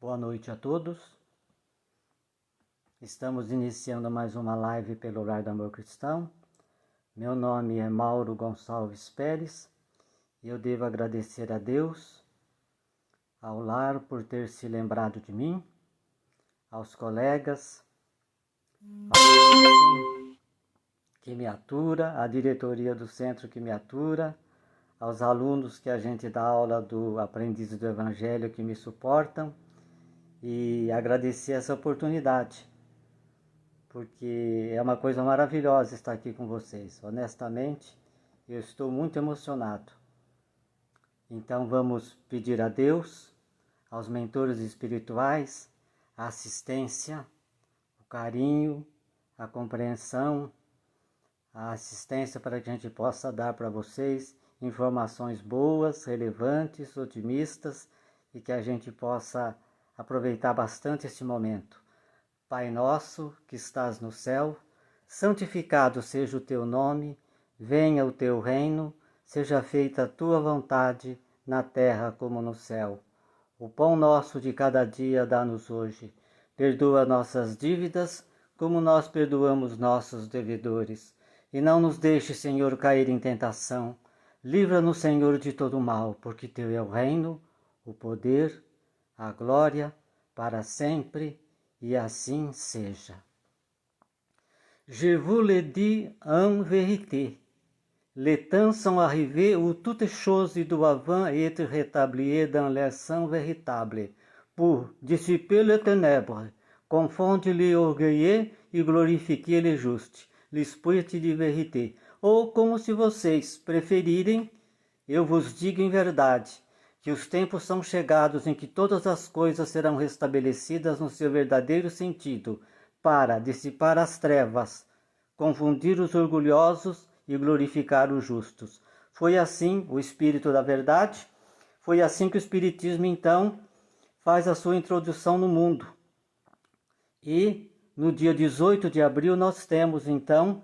Boa noite a todos. Estamos iniciando mais uma live pelo Lar do Amor Cristão. Meu nome é Mauro Gonçalves Pérez e eu devo agradecer a Deus, ao Lar por ter se lembrado de mim, aos colegas, ao que me atura, à diretoria do centro que me atura, aos alunos que a gente dá aula do Aprendiz do Evangelho que me suportam, e agradecer essa oportunidade, porque é uma coisa maravilhosa estar aqui com vocês. Honestamente, eu estou muito emocionado. Então vamos pedir a Deus, aos mentores espirituais, a assistência, o carinho, a compreensão, a assistência para que a gente possa dar para vocês informações boas, relevantes, otimistas, e que a gente possa aproveitar bastante este momento. Pai nosso que estás no céu, santificado seja o teu nome, venha o teu reino, seja feita a tua vontade, na terra como no céu. O pão nosso de cada dia dá-nos hoje. Perdoa nossas dívidas, como nós perdoamos nossos devedores. E não nos deixe, Senhor, cair em tentação. Livra-nos, Senhor, de todo mal, porque teu é o reino, o poder, a glória, para sempre, e assim seja. Je vous le dis en vérité, les temps sont arrivés où toutes choses doivent être rétablies dans leur sens véritable, pour dissiper les ténèbres, confondre les orgueilleux e glorifier les justes, l'esprit de vérité. Ou, como se vocês preferirem, eu vos digo em verdade, que os tempos são chegados em que todas as coisas serão restabelecidas no seu verdadeiro sentido, para dissipar as trevas, confundir os orgulhosos e glorificar os justos. Foi assim o Espírito da Verdade, foi assim que o Espiritismo, então, faz a sua introdução no mundo. E, no dia 18 de abril, nós temos, então,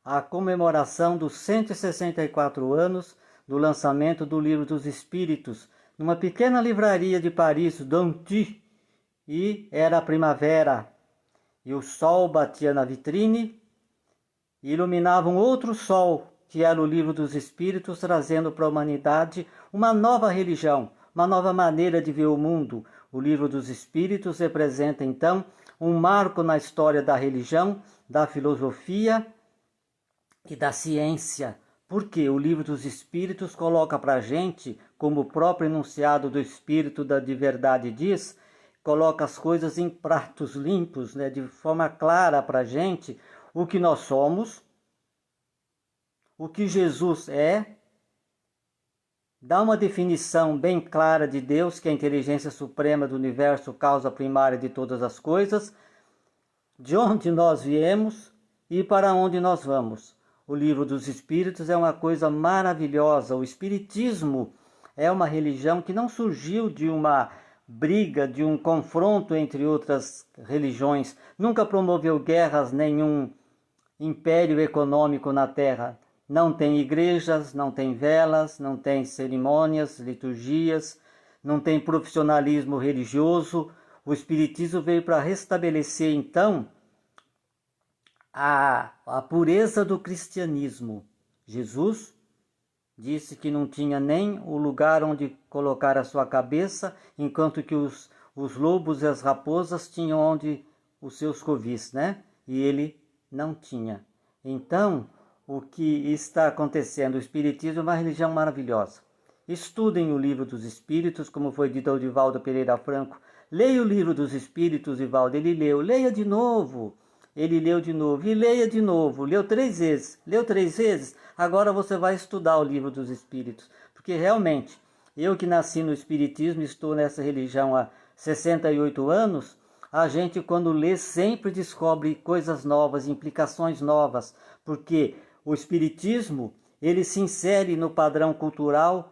a comemoração dos 164 anos do lançamento do Livro dos Espíritos, numa pequena livraria de Paris, Donty, e era a primavera, e o sol batia na vitrine e iluminava um outro sol, que era o Livro dos Espíritos, trazendo para a humanidade uma nova religião, uma nova maneira de ver o mundo. O Livro dos Espíritos representa, então, um marco na história da religião, da filosofia e da ciência, porque o Livro dos Espíritos coloca para a gente, como o próprio enunciado do Espírito de Verdade diz, coloca as coisas em pratos limpos, de forma clara para a gente, o que nós somos, o que Jesus é, dá uma definição bem clara de Deus, que é a inteligência suprema do universo, causa primária de todas as coisas, de onde nós viemos e para onde nós vamos. O Livro dos Espíritos é uma coisa maravilhosa. O Espiritismo é uma religião que não surgiu de uma briga, de um confronto entre outras religiões. Nunca promoveu guerras, nenhum império econômico na Terra. Não tem igrejas, não tem velas, não tem cerimônias, liturgias, não tem profissionalismo religioso. O Espiritismo veio para restabelecer, então, a pureza do cristianismo. Jesus disse que não tinha nem o lugar onde colocar a sua cabeça, enquanto que os lobos e as raposas tinham onde os seus covis, E ele não tinha. Então, o que está acontecendo? O Espiritismo é uma religião maravilhosa. Estudem o Livro dos Espíritos, como foi dito ao Divaldo Pereira Franco. Leia o Livro dos Espíritos, Divaldo. Ele leu. Leia de novo. Ele leu de novo e leia de novo, leu 3 vezes, agora você vai estudar o Livro dos Espíritos, porque realmente, eu que nasci no Espiritismo, estou nessa religião há 68 anos, a gente quando lê sempre descobre coisas novas, implicações novas, porque o Espiritismo, ele se insere no padrão cultural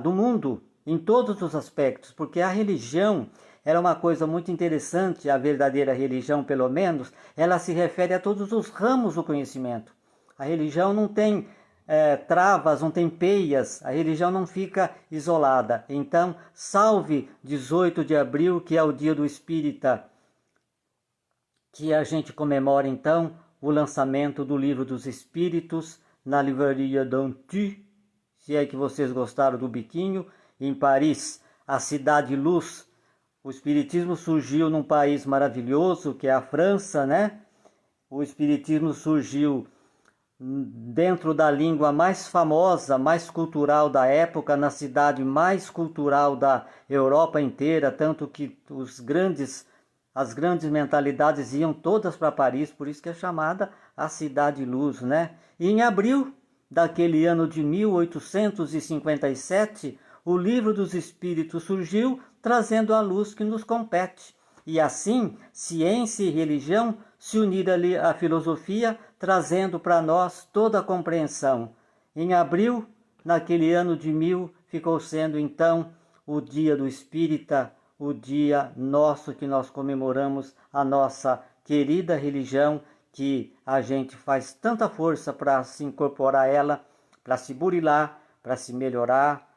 do mundo, em todos os aspectos, porque a religião era uma coisa muito interessante, a verdadeira religião, pelo menos, ela se refere a todos os ramos do conhecimento. A religião não tem travas, não tem peias, a religião não fica isolada. Então, salve 18 de abril, que é o dia do espírita, que a gente comemora então o lançamento do Livro dos Espíritos na livraria Dantu, se é que vocês gostaram do biquinho, em Paris, a Cidade Luz. O Espiritismo surgiu num país maravilhoso, que é a França, né? O Espiritismo surgiu dentro da língua mais famosa, mais cultural da época, na cidade mais cultural da Europa inteira, tanto que as grandes mentalidades iam todas para Paris, por isso que é chamada a Cidade Luz, né? E em abril daquele ano de 1857, o Livro dos Espíritos surgiu, trazendo a luz que nos compete. E assim, ciência e religião se uniram ali à filosofia, trazendo para nós toda a compreensão. Em abril, naquele ano de 1000, ficou sendo então o dia do Espírita, o dia nosso que nós comemoramos a nossa querida religião, que a gente faz tanta força para se incorporar a ela, para se burilar, para se melhorar,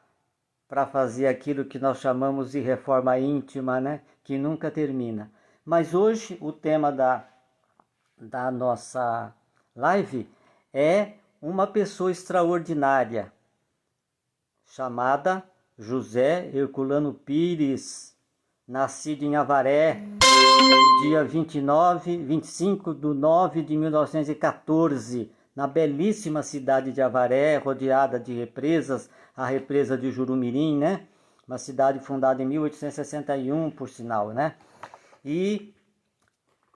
para fazer aquilo que nós chamamos de reforma íntima, né? Que nunca termina. Mas hoje o tema da nossa live é uma pessoa extraordinária, chamada José Herculano Pires, nascido em Avaré, no dia 25 de 9 de 1914, na belíssima cidade de Avaré, rodeada de represas, a represa de Jurumirim, né? Uma cidade fundada em 1861, por sinal, né? E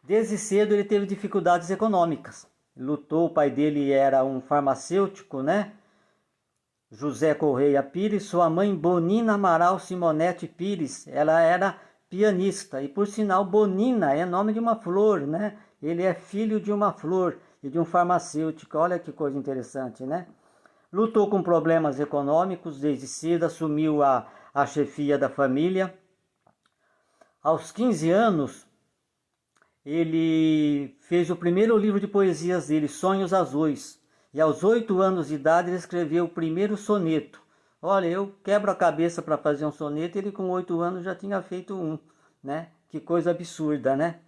desde cedo ele teve dificuldades econômicas. Lutou, o pai dele era um farmacêutico, né? José Correia Pires, sua mãe Bonina Amaral Simonete Pires, ela era pianista, e por sinal Bonina é nome de uma flor, né? Ele é filho de uma flor e de um farmacêutico, olha que coisa interessante, né? Lutou com problemas econômicos desde cedo, assumiu a chefia da família. Aos 15 anos, ele fez o primeiro livro de poesias dele, Sonhos Azuis. E aos 8 anos de idade ele escreveu o primeiro soneto. Olha, eu quebro a cabeça para fazer um soneto, ele com 8 anos já tinha feito um, né? Que coisa absurda, né?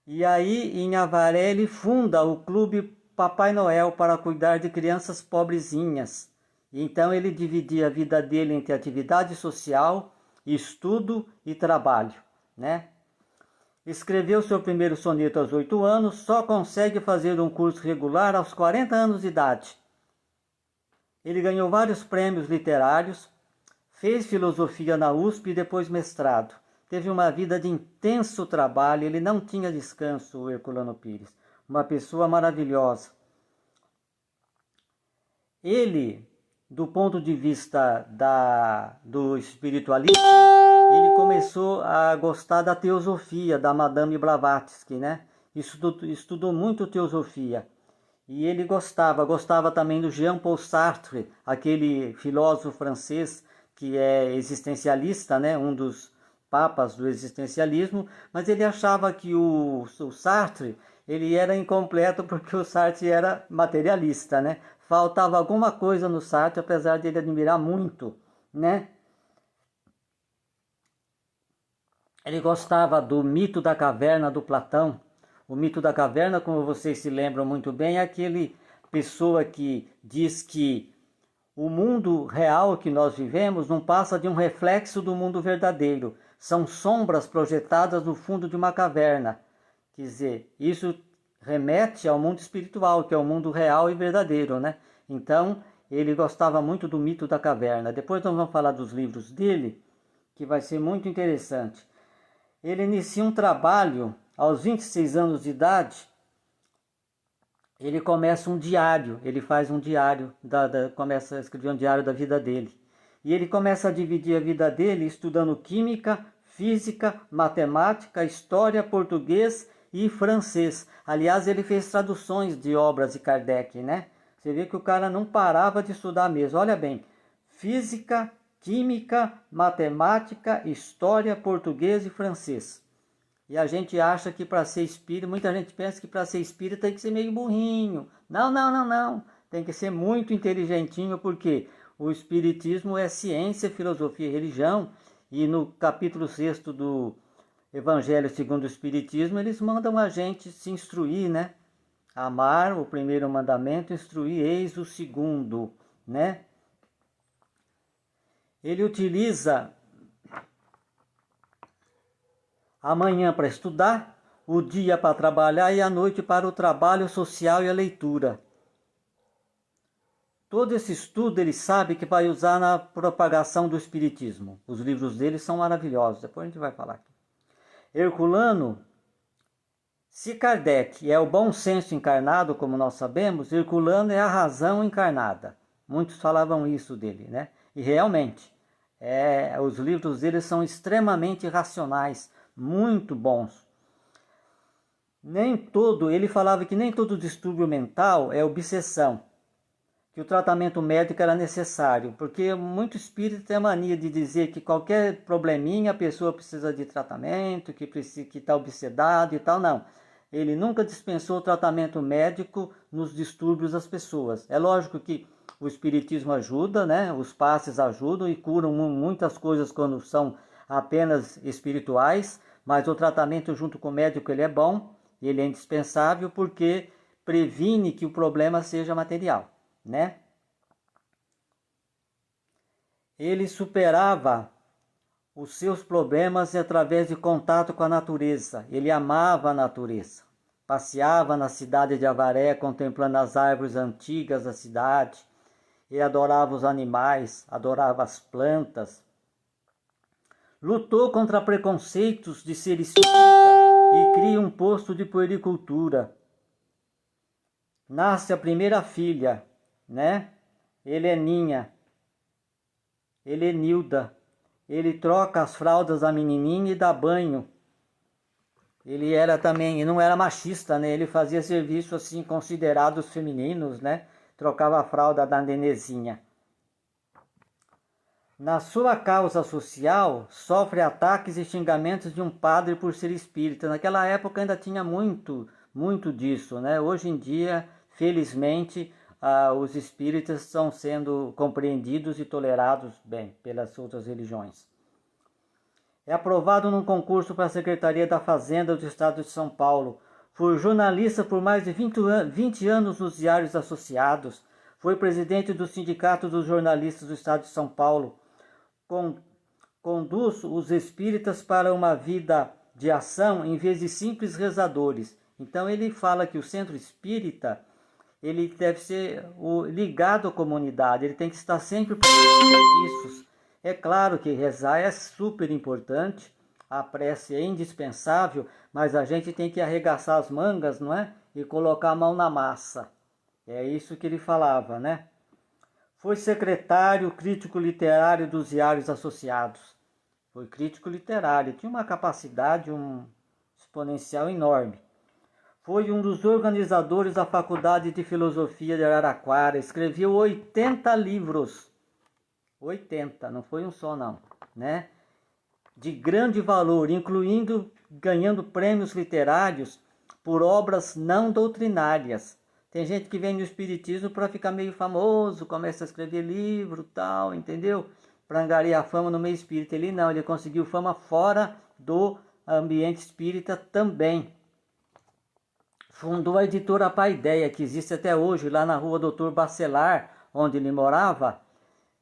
E aí, em Avaré, ele funda o Clube Papai Noel para cuidar de crianças pobrezinhas. Então ele dividia a vida dele entre atividade social, estudo e trabalho, né? Escreveu seu primeiro soneto aos 8 anos, só consegue fazer um curso regular aos 40 anos de idade. Ele ganhou vários prêmios literários, fez filosofia na USP e depois mestrado. Teve uma vida de intenso trabalho, ele não tinha descanso, o Herculano Pires. Uma pessoa maravilhosa. Ele, do ponto de vista do espiritualismo, ele começou a gostar da teosofia, da Madame Blavatsky, né? Estudou muito teosofia. E ele gostava também do Jean-Paul Sartre, aquele filósofo francês que é existencialista, né? Um dos papas do existencialismo, mas ele achava que o Sartre ele era incompleto porque o Sartre era materialista, né? Faltava alguma coisa no Sartre, apesar de ele admirar muito, né? Ele gostava do mito da caverna do Platão. O mito da caverna, como vocês se lembram muito bem, é aquele pessoa que diz que o mundo real que nós vivemos não passa de um reflexo do mundo verdadeiro. São sombras projetadas no fundo de uma caverna. Quer dizer, isso remete ao mundo espiritual, que é o mundo real e verdadeiro, né? Então, ele gostava muito do mito da caverna. Depois nós vamos falar dos livros dele, que vai ser muito interessante. Ele inicia um trabalho aos 26 anos de idade. Ele começa um diário, ele faz um diário, começa a escrever um diário da vida dele. E ele começa a dividir a vida dele estudando química, física, matemática, história, português e francês. Aliás, ele fez traduções de obras de Kardec, né? Você vê que o cara não parava de estudar mesmo. Olha bem, física, química, matemática, história, português e francês. E a gente acha que para ser espírita, muita gente pensa que para ser espírita tem que ser meio burrinho. Não. tem que ser muito inteligentinho, porque o Espiritismo é ciência, filosofia e religião, e no capítulo 6º do Evangelho segundo o Espiritismo, eles mandam a gente se instruir, né? Amar, o primeiro mandamento, instruir, eis o segundo, né? Ele utiliza a manhã para estudar, o dia para trabalhar e a noite para o trabalho social e a leitura. Todo esse estudo ele sabe que vai usar na propagação do Espiritismo. Os livros dele são maravilhosos, depois a gente vai falar aqui. Herculano, se Kardec é o bom senso encarnado, como nós sabemos, Herculano é a razão encarnada. Muitos falavam isso dele, né? E realmente, os livros dele são extremamente racionais, muito bons. Ele falava que nem todo distúrbio mental é obsessão, que o tratamento médico era necessário, porque muito espírito tem a mania de dizer que qualquer probleminha a pessoa precisa de tratamento, que está obsedado e tal. Não, ele nunca dispensou o tratamento médico nos distúrbios das pessoas. É lógico que o espiritismo ajuda, né? Os passes ajudam e curam muitas coisas quando são apenas espirituais, mas o tratamento junto com o médico ele é bom, ele é indispensável, porque previne que o problema seja material, né? Ele superava os seus problemas através de contato com a natureza. Ele amava a natureza. Passeava na cidade de Avaré, contemplando as árvores antigas da cidade. Ele adorava os animais, adorava as plantas. Lutou contra preconceitos de ser espírita e cria um posto de puericultura. Nasce a primeira filha, né? Heleninha, Helenilda. Ele troca as fraldas da menininha e dá banho. Ele não era machista, né? Ele fazia serviço assim considerados femininos, né? Trocava a fralda da nenezinha. Na sua causa social, sofre ataques e xingamentos de um padre por ser espírita. Naquela época ainda tinha muito disso, né? Hoje em dia, felizmente, os espíritas estão sendo compreendidos e tolerados bem pelas outras religiões. É aprovado num concurso para a Secretaria da Fazenda do Estado de São Paulo. Foi jornalista por mais de 20 anos nos Diários Associados. Foi presidente do Sindicato dos Jornalistas do Estado de São Paulo. Conduz os espíritas para uma vida de ação em vez de simples rezadores. Então ele fala que o centro espírita ele deve ser ligado à comunidade, ele tem que estar sempre prestando serviços. É claro que rezar é super importante, a prece é indispensável, mas a gente tem que arregaçar as mangas, não é? E colocar a mão na massa. É isso que ele falava, né? Foi secretário crítico literário dos Diários Associados. Foi crítico literário, tinha uma capacidade exponencial enorme. Foi um dos organizadores da Faculdade de Filosofia de Araraquara. Escreveu 80 livros. 80, não foi um só não, né? De grande valor, ganhando prêmios literários por obras não doutrinárias. Tem gente que vem no espiritismo para ficar meio famoso, começa a escrever livro, tal, entendeu? Para angariar fama no meio espírita. Ele não, ele conseguiu fama fora do ambiente espírita também. Fundou a editora Paideia, que existe até hoje, lá na rua Doutor Bacelar, onde ele morava,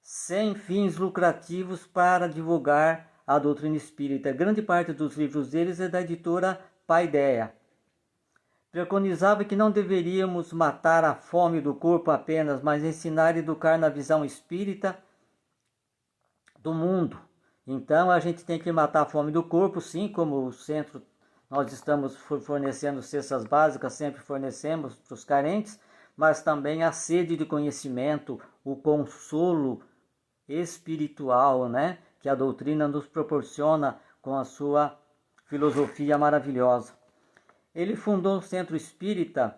sem fins lucrativos para divulgar a doutrina espírita. Grande parte dos livros deles é da editora Paideia. Preconizava que não deveríamos matar a fome do corpo apenas, mas ensinar e educar na visão espírita do mundo. Então a gente tem que matar a fome do corpo, sim, como o centro, nós estamos fornecendo cestas básicas, sempre fornecemos para os carentes, mas também a sede de conhecimento, o consolo espiritual, né, que a doutrina nos proporciona com a sua filosofia maravilhosa. Ele fundou um centro espírita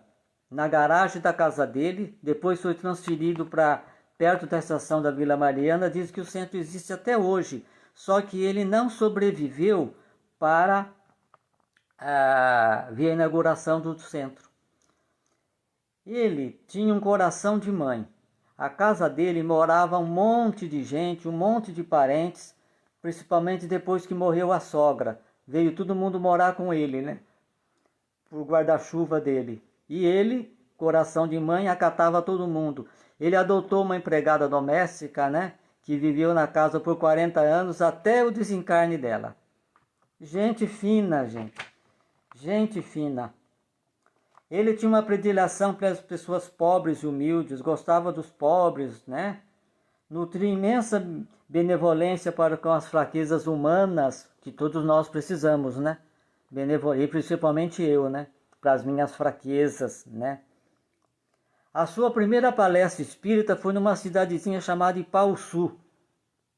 na garagem da casa dele, depois foi transferido para perto da estação da Vila Mariana. Diz que o centro existe até hoje, só que ele não sobreviveu para ver a inauguração do centro. Ele tinha um coração de mãe. A casa dele morava um monte de gente, um monte de parentes, principalmente depois que morreu a sogra. Veio todo mundo morar com ele, né? Por guarda-chuva dele. E ele, coração de mãe, acatava todo mundo. Ele adotou uma empregada doméstica, né? Que viveu na casa por 40 anos até o desencarne dela. Gente fina, gente. Gente fina. Ele tinha uma predileção pelas pessoas pobres e humildes, gostava dos pobres, né? Nutria imensa benevolência para com as fraquezas humanas, que todos nós precisamos, né? E principalmente eu, né? Para as minhas fraquezas, né? A sua primeira palestra espírita foi numa cidadezinha chamada Ipauçu,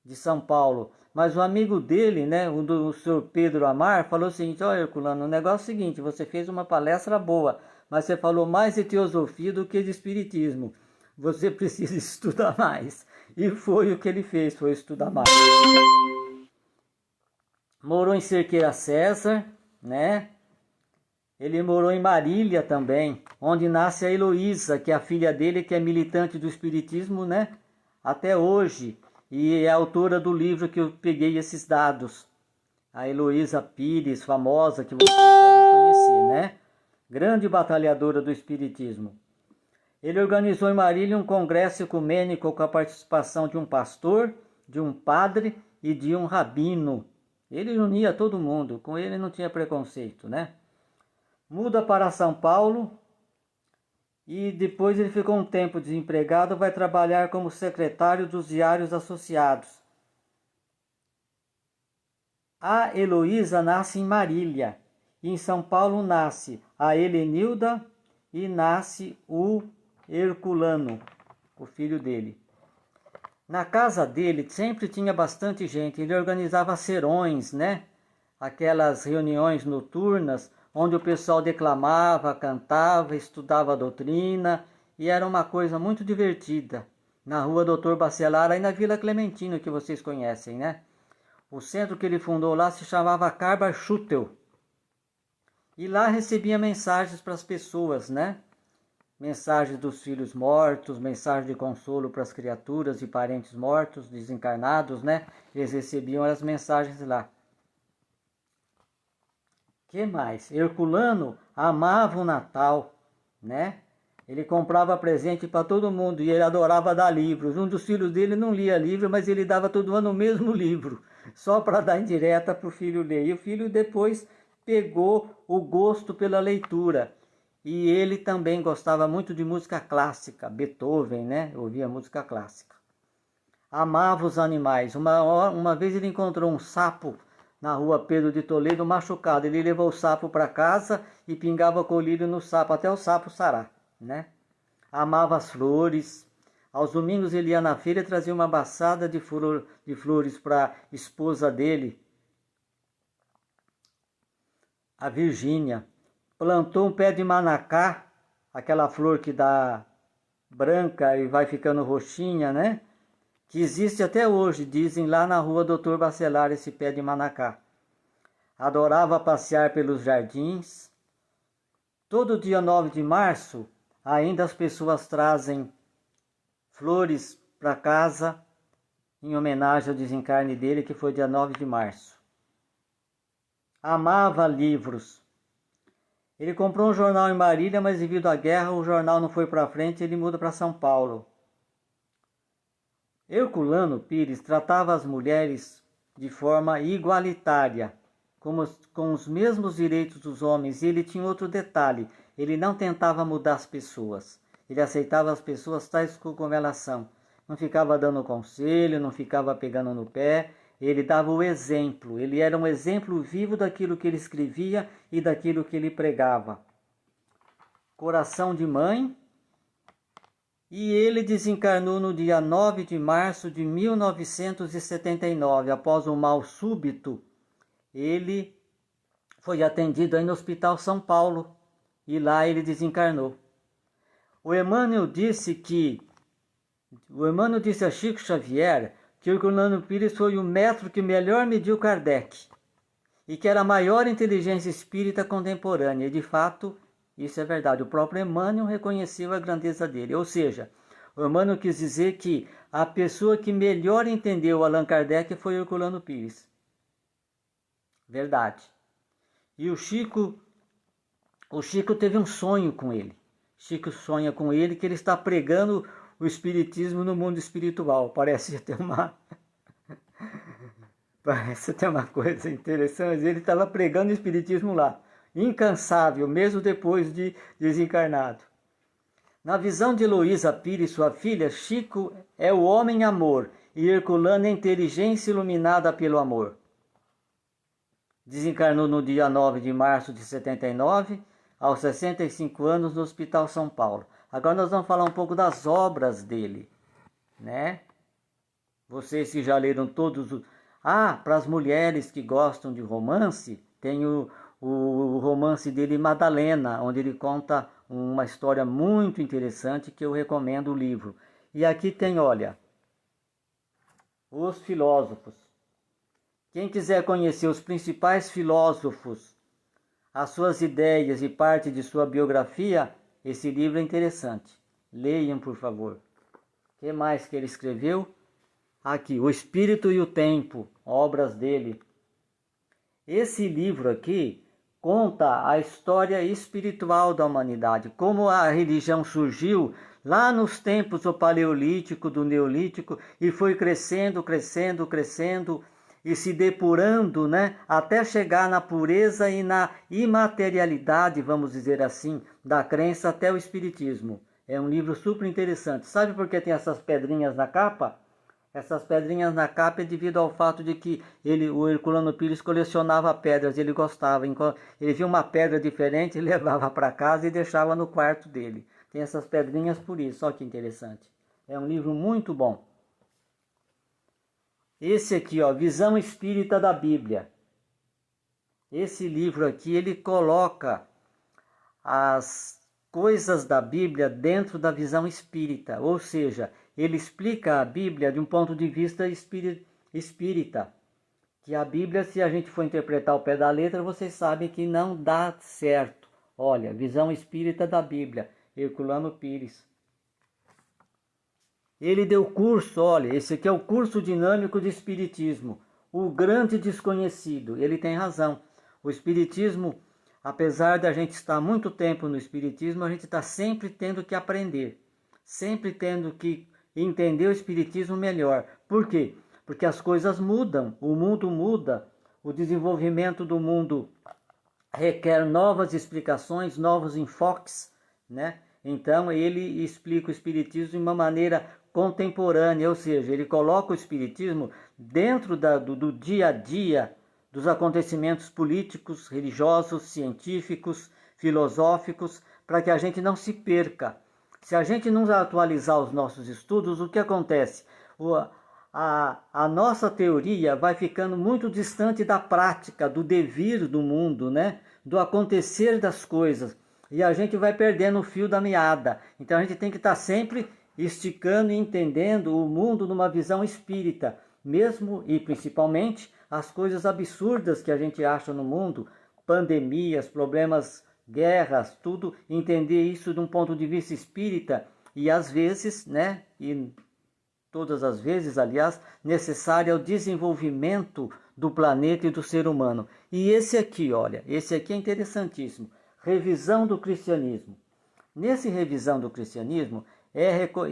de São Paulo. Mas o amigo dele, né, o senhor Pedro Amar, falou o seguinte: olha, Herculano, o negócio é o seguinte, você fez uma palestra boa, mas você falou mais de teosofia do que de espiritismo. Você precisa estudar mais. E foi o que ele fez, foi estudar mais. Morou em Cerqueira César, né? Ele morou em Marília também, onde nasce a Heloísa, que é a filha dele, que é militante do espiritismo, né? Até hoje. E é autora do livro que eu peguei esses dados. A Heloísa Pires, famosa, que vocês devem conhecer, né? Grande batalhadora do espiritismo. Ele organizou em Marília um congresso ecumênico com a participação de um pastor, de um padre e de um rabino. Ele unia todo mundo, com ele não tinha preconceito, né? Muda para São Paulo e depois ele ficou um tempo desempregado, vai trabalhar como secretário dos Diários Associados. A Heloísa nasce em Marília e em São Paulo nasce a Helenilda e nasce o Herculano, o filho dele. Na casa dele sempre tinha bastante gente, ele organizava serões, né? Aquelas reuniões noturnas onde o pessoal declamava, cantava, estudava a doutrina e era uma coisa muito divertida. Na rua Doutor Bacelar, aí na Vila Clementina, que vocês conhecem, né? O centro que ele fundou lá se chamava Carbar Schutel. E lá recebia mensagens para as pessoas, né? Mensagens dos filhos mortos, mensagem de consolo para as criaturas e parentes mortos, desencarnados, né? Eles recebiam as mensagens lá. Que mais? Herculano amava o Natal, né? Ele comprava presente para todo mundo e ele adorava dar livros. Um dos filhos dele não lia livro, mas ele dava todo ano o mesmo livro, só para dar indireta para o filho ler. E o filho depois pegou o gosto pela leitura. E ele também gostava muito de música clássica, Beethoven, né? Ouvia música clássica. Amava os animais. Uma vez ele encontrou um sapo na rua Pedro de Toledo machucado. Ele levou o sapo para casa e pingava colírio no sapo, até o sapo sarar, né? Amava as flores. Aos domingos ele ia na feira e trazia uma baçada de flores para a esposa dele, a Virgínia. Plantou um pé de manacá, aquela flor que dá branca e vai ficando roxinha, né? Que existe até hoje, dizem lá na rua Doutor Bacelar, esse pé de manacá. Adorava passear pelos jardins. Todo dia 9 de março, ainda as pessoas trazem flores para casa em homenagem ao desencarne dele, que foi dia 9 de março. Amava livros. Ele comprou um jornal em Marília, mas devido à guerra o jornal não foi para frente e ele muda para São Paulo. Herculano Pires tratava as mulheres de forma igualitária, com os mesmos direitos dos homens, e ele tinha outro detalhe: ele não tentava mudar as pessoas, ele aceitava as pessoas tais como elas são, não ficava dando conselho, não ficava pegando no pé, ele dava o exemplo, ele era um exemplo vivo daquilo que ele escrevia e daquilo que ele pregava. Coração de mãe. E ele desencarnou no dia 9 de março de 1979, após um mal súbito. Ele foi atendido aí no Hospital São Paulo e lá ele desencarnou. O Emmanuel disse a Chico Xavier que Herculano Pires foi o metro que melhor mediu Kardec e que era a maior inteligência espírita contemporânea. E de fato, Isso é verdade. O próprio Emmanuel reconheceu a grandeza dele. Ou seja, o Emmanuel quis dizer que a pessoa que melhor entendeu Allan Kardec foi Herculano Pires. Verdade. E o Chico teve um sonho com ele. Chico sonha com ele que ele está pregando o espiritismo no mundo espiritual. Parece ter uma coisa interessante. Ele estava pregando o espiritismo lá, incansável, mesmo depois de desencarnado. Na visão de Heloísa Pires, sua filha, Chico é o homem amor e Herculano é a inteligência iluminada pelo amor. Desencarnou no dia 9 de março de 79, aos 65 anos, no Hospital São Paulo. Agora nós vamos falar um pouco das obras dele, né? Vocês que já leram todos os... para as mulheres que gostam de romance, tem o romance dele, Madalena, onde ele conta uma história muito interessante que eu recomendo o livro. E aqui tem, olha, Os Filósofos. Quem quiser conhecer os principais filósofos, as suas ideias e parte de sua biografia, esse livro é interessante. Leiam, por favor. O que mais que ele escreveu? Aqui, O Espírito e o Tempo, obras dele. Esse livro aqui conta a história espiritual da humanidade, como a religião surgiu lá nos tempos do Paleolítico, do Neolítico, e foi crescendo, crescendo, crescendo, e se depurando, né, até chegar na pureza e na imaterialidade, vamos dizer assim, da crença até o Espiritismo. É um livro super interessante. Sabe por que tem essas pedrinhas na capa? Essas pedrinhas na capa é devido ao fato de que o Herculano Pires colecionava pedras, ele gostava. Ele via uma pedra diferente, ele levava para casa e deixava no quarto dele. Tem essas pedrinhas por isso, olha que interessante. É um livro muito bom. Esse aqui, ó, Visão Espírita da Bíblia. Esse livro aqui, ele coloca as coisas da Bíblia dentro da visão espírita, ou seja, ele explica a Bíblia de um ponto de vista espírita. Que a Bíblia, se a gente for interpretar ao pé da letra, vocês sabem que não dá certo. Olha, Visão Espírita da Bíblia, Herculano Pires. Ele deu curso, olha, esse aqui é o curso dinâmico de Espiritismo, o grande desconhecido. Ele tem razão. O Espiritismo, apesar de a gente estar muito tempo no Espiritismo, a gente está sempre tendo que aprender, sempre tendo que entender o Espiritismo melhor. Por quê? Porque as coisas mudam, o mundo muda, o desenvolvimento do mundo requer novas explicações, novos enfoques, né? Então ele explica o Espiritismo de uma maneira contemporânea, ou seja, ele coloca o Espiritismo dentro do dia a dia, dos acontecimentos políticos, religiosos, científicos, filosóficos, para que a gente não se perca. Se a gente não atualizar os nossos estudos, o que acontece? A nossa teoria vai ficando muito distante da prática, do devir do mundo, né? Do acontecer das coisas. E a gente vai perdendo o fio da meada. Então a gente tem que estar sempre esticando e entendendo o mundo numa visão espírita, mesmo e principalmente as coisas absurdas que a gente acha no mundo, pandemias, problemas, guerras, tudo, entender isso de um ponto de vista espírita e às vezes, né, e todas as vezes, aliás, necessário ao desenvolvimento do planeta e do ser humano. E esse aqui, olha, esse aqui é interessantíssimo, Revisão do Cristianismo. Nesse Revisão do Cristianismo,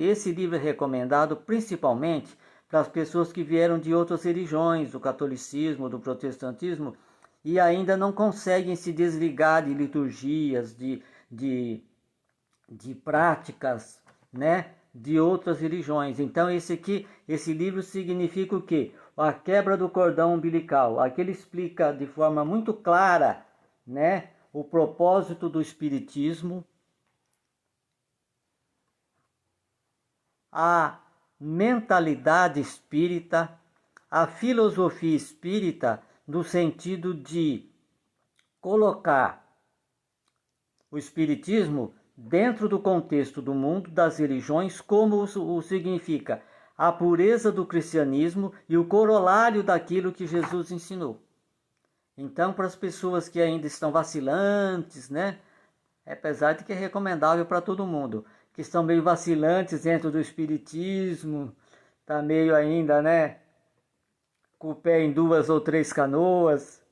esse livro é recomendado principalmente para as pessoas que vieram de outras religiões, do catolicismo, do protestantismo, e ainda não conseguem se desligar de liturgias, de práticas, né, de outras religiões. Então esse livro significa o quê? A quebra do cordão umbilical. Aqui ele explica de forma muito clara, né, o propósito do Espiritismo, a mentalidade espírita, a filosofia espírita, no sentido de colocar o Espiritismo dentro do contexto do mundo das religiões, como o significa a pureza do cristianismo e o corolário daquilo que Jesus ensinou. Então, para as pessoas que ainda estão vacilantes, né, apesar de que é recomendável para todo mundo, que estão meio vacilantes dentro do espiritismo, tá meio ainda, né, com o pé em 2 ou 3 canoas.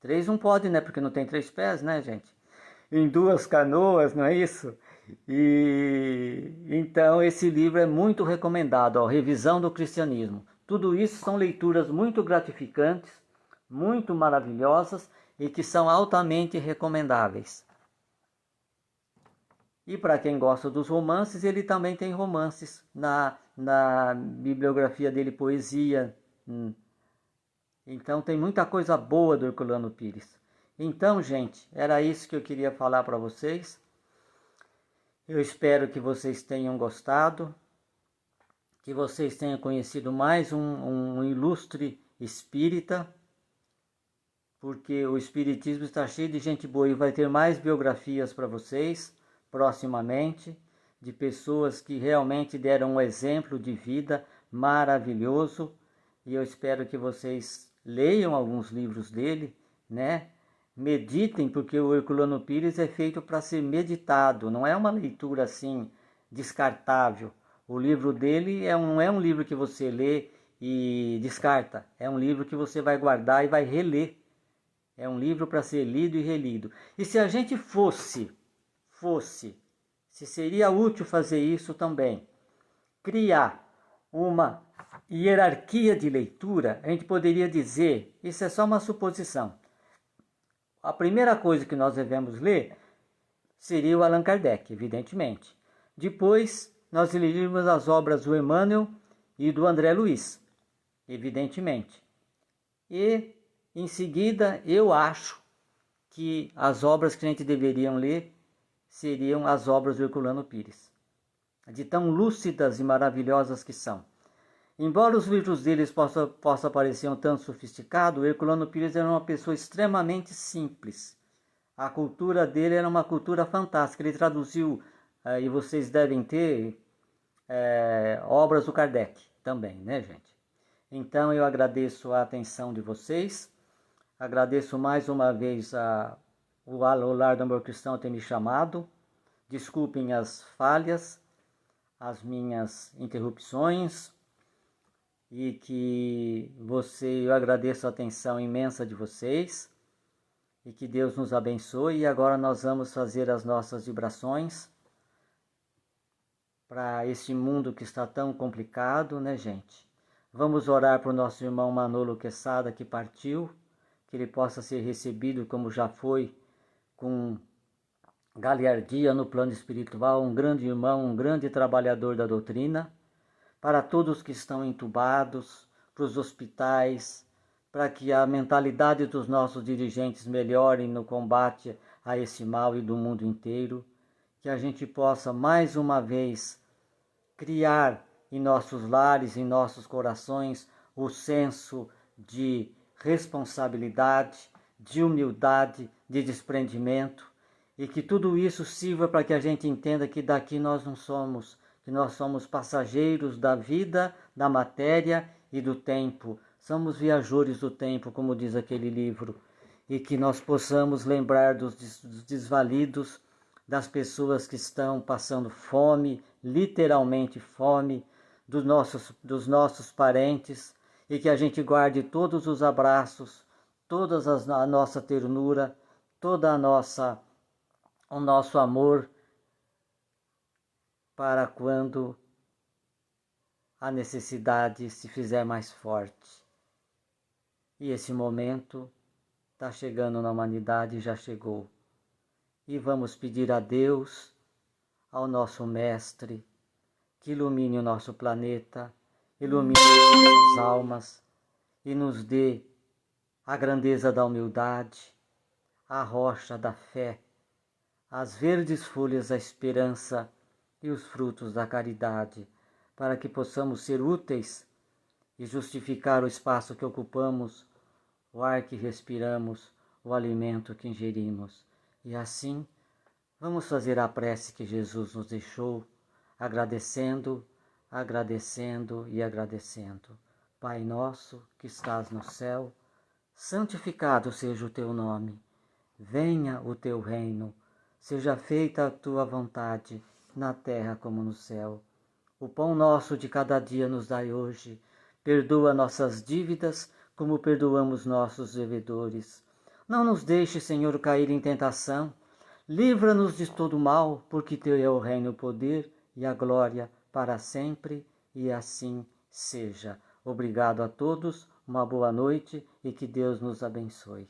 3 não pode, né, porque não tem 3 pés, né, gente? Em 2 canoas, não é isso? E então esse livro é muito recomendado, ó, Revisão do Cristianismo. Tudo isso são leituras muito gratificantes, muito maravilhosas e que são altamente recomendáveis. E para quem gosta dos romances, ele também tem romances na bibliografia dele, poesia. Então tem muita coisa boa do Herculano Pires. Então, gente, era isso que eu queria falar para vocês. Eu espero que vocês tenham gostado, que vocês tenham conhecido mais um ilustre espírita, porque o espiritismo está cheio de gente boa e vai ter mais biografias para vocês proximamente, de pessoas que realmente deram um exemplo de vida maravilhoso, e eu espero que vocês leiam alguns livros dele, né? Meditem, porque o Herculano Pires é feito para ser meditado, não é uma leitura assim descartável. O livro dele não é um livro que você lê e descarta, é um livro que você vai guardar e vai reler. É um livro para ser lido e relido. E se a gente fosse, se seria útil fazer isso também, criar uma hierarquia de leitura, a gente poderia dizer, isso é só uma suposição. A primeira coisa que nós devemos ler seria o Allan Kardec, evidentemente. Depois, nós leríamos as obras do Emmanuel e do André Luiz, evidentemente. E, em seguida, eu acho que as obras que a gente deveria ler seriam as obras do Herculano Pires, de tão lúcidas e maravilhosas que são. Embora os livros deles possam parecer um tanto sofisticados, o Herculano Pires era uma pessoa extremamente simples. A cultura dele era uma cultura fantástica. Ele traduziu, e vocês devem ter, obras do Kardec também, né, gente? Então eu agradeço a atenção de vocês, agradeço mais uma vez o Lar do Amor Cristão ter me chamado. Desculpem as falhas, as minhas interrupções, e que eu agradeço a atenção imensa de vocês e que Deus nos abençoe. E agora nós vamos fazer as nossas vibrações para esse mundo que está tão complicado, né, gente? Vamos orar para o nosso irmão Manolo Quesada, que partiu, que ele possa ser recebido como já foi, com galhardia no plano espiritual, um grande irmão, um grande trabalhador da doutrina. Para todos que estão entubados, para os hospitais, para que a mentalidade dos nossos dirigentes melhore no combate a esse mal e do mundo inteiro, que a gente possa mais uma vez criar em nossos lares, em nossos corações, o senso de responsabilidade, de humildade, de desprendimento, e que tudo isso sirva para que a gente entenda que daqui nós não somos, que nós somos passageiros da vida, da matéria e do tempo. Somos viajores do tempo, como diz aquele livro. E que nós possamos lembrar dos desvalidos, das pessoas que estão passando fome, literalmente fome, dos nossos parentes, e que a gente guarde todos os abraços, a nossa ternura, toda o nosso amor, para quando a necessidade se fizer mais forte. E esse momento está chegando na humanidade, já chegou. E vamos pedir a Deus, ao nosso Mestre, que ilumine o nosso planeta, ilumine as nossas almas e nos dê a grandeza da humildade, a rocha da fé, as verdes folhas da esperança e os frutos da caridade, para que possamos ser úteis e justificar o espaço que ocupamos, o ar que respiramos, o alimento que ingerimos. E assim, vamos fazer a prece que Jesus nos deixou, agradecendo, agradecendo e agradecendo. Pai nosso que estás no céu, santificado seja o teu nome. Venha o teu reino. Seja feita a tua vontade, na terra como no céu. O pão nosso de cada dia nos dai hoje. Perdoa nossas dívidas, como perdoamos nossos devedores. Não nos deixe, Senhor, cair em tentação. Livra-nos de todo mal, porque teu é o reino, o poder e a glória para sempre, e assim seja. Obrigado a todos, uma boa noite e que Deus nos abençoe.